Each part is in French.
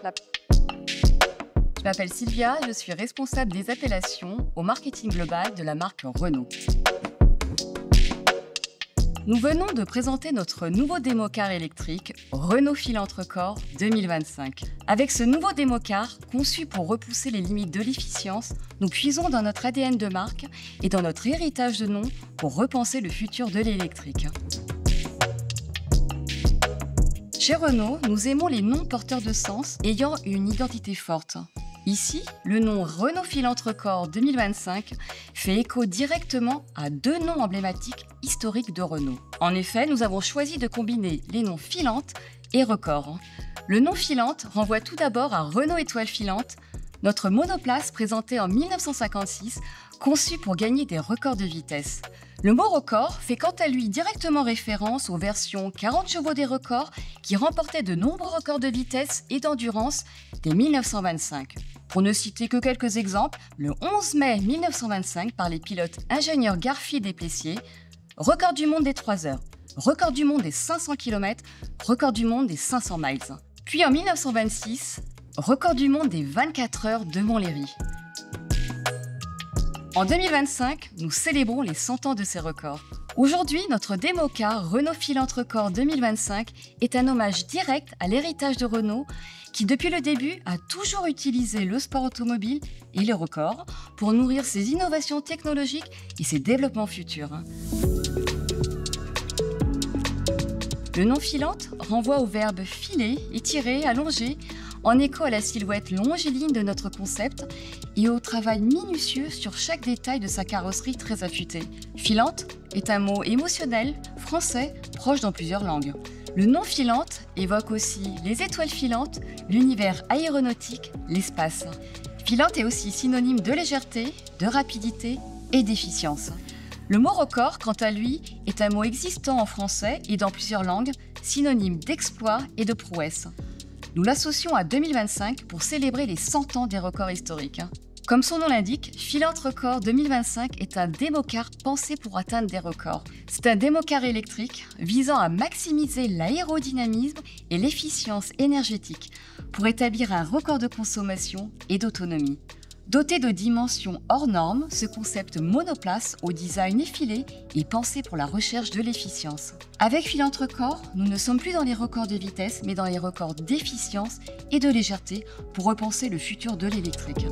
La- Je m'appelle Sylvia, je suis responsable des appellations au marketing global de la marque Renault. Nous venons de présenter notre nouveau démo-car électrique Renault Filantre-Corps 2025. Avec ce nouveau démo-car, conçu pour repousser les limites de l'efficience, nous puisons dans notre ADN de marque et dans notre héritage de nom pour repenser le futur de l'électrique. Chez Renault, nous aimons les noms porteurs de sens ayant une identité forte. Ici, le nom Renault Filantre-Corps 2025 fait écho directement à deux noms emblématiques historiques de Renault. En effet, nous avons choisi de combiner les noms Filante et Record. Le nom Filante renvoie tout d'abord à Renault Étoile Filante, notre monoplace présentée en 1956, conçue pour gagner des records de vitesse. Le mot record fait quant à lui directement référence aux versions 40 chevaux des records qui remportaient de nombreux records de vitesse et d'endurance dès 1925. Pour ne citer que quelques exemples, le 11 mai 1925 par les pilotes ingénieurs Garfield et Plessier, record du monde des 3 heures, record du monde des 500 km, record du monde des 500 miles. Puis en 1926, record du monde des 24 heures de Montlhéry. En 2025, nous célébrons les 100 ans de ces records. Aujourd'hui, notre démo-car Renault Filantre-Corps 2025 est un hommage direct à l'héritage de Renault qui, depuis le début, a toujours utilisé le sport automobile et les records pour nourrir ses innovations technologiques et ses développements futurs. Le nom Filante renvoie au verbe filer, étirer, allonger, en écho à la silhouette longiligne de notre concept et au travail minutieux sur chaque détail de sa carrosserie très affûtée. Filante est un mot émotionnel, français, proche dans plusieurs langues. Le nom Filante évoque aussi les étoiles filantes, l'univers aéronautique, l'espace. Filante est aussi synonyme de légèreté, de rapidité et d'efficience. Le mot record, quant à lui, est un mot existant en français et dans plusieurs langues, synonyme d'exploit et de prouesse. Nous l'associons à 2025 pour célébrer les 100 ans des records historiques. Comme son nom l'indique, Filantre-Corps 2025 est un démo-car pensé pour atteindre des records. C'est un démo-car électrique visant à maximiser l'aérodynamisme et l'efficience énergétique pour établir un record de consommation et d'autonomie. Doté de dimensions hors normes, ce concept monoplace au design effilé est pensé pour la recherche de l'efficience. Avec Filantre-Corps, nous ne sommes plus dans les records de vitesse, mais dans les records d'efficience et de légèreté pour repenser le futur de l'électrique.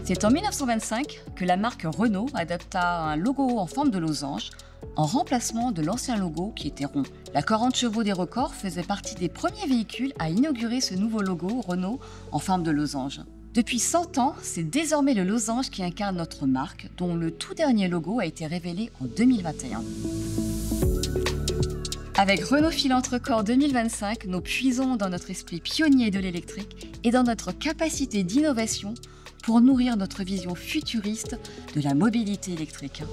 C'est en 1925 que la marque Renault adapta un logo en forme de losange, en remplacement de l'ancien logo qui était rond. La 40 chevaux des records faisait partie des premiers véhicules à inaugurer ce nouveau logo Renault en forme de losange. Depuis 100 ans, c'est désormais le losange qui incarne notre marque, dont le tout dernier logo a été révélé en 2021. Avec Renault Filantre-Corps 2025, nous puisons dans notre esprit pionnier de l'électrique et dans notre capacité d'innovation pour nourrir notre vision futuriste de la mobilité électrique.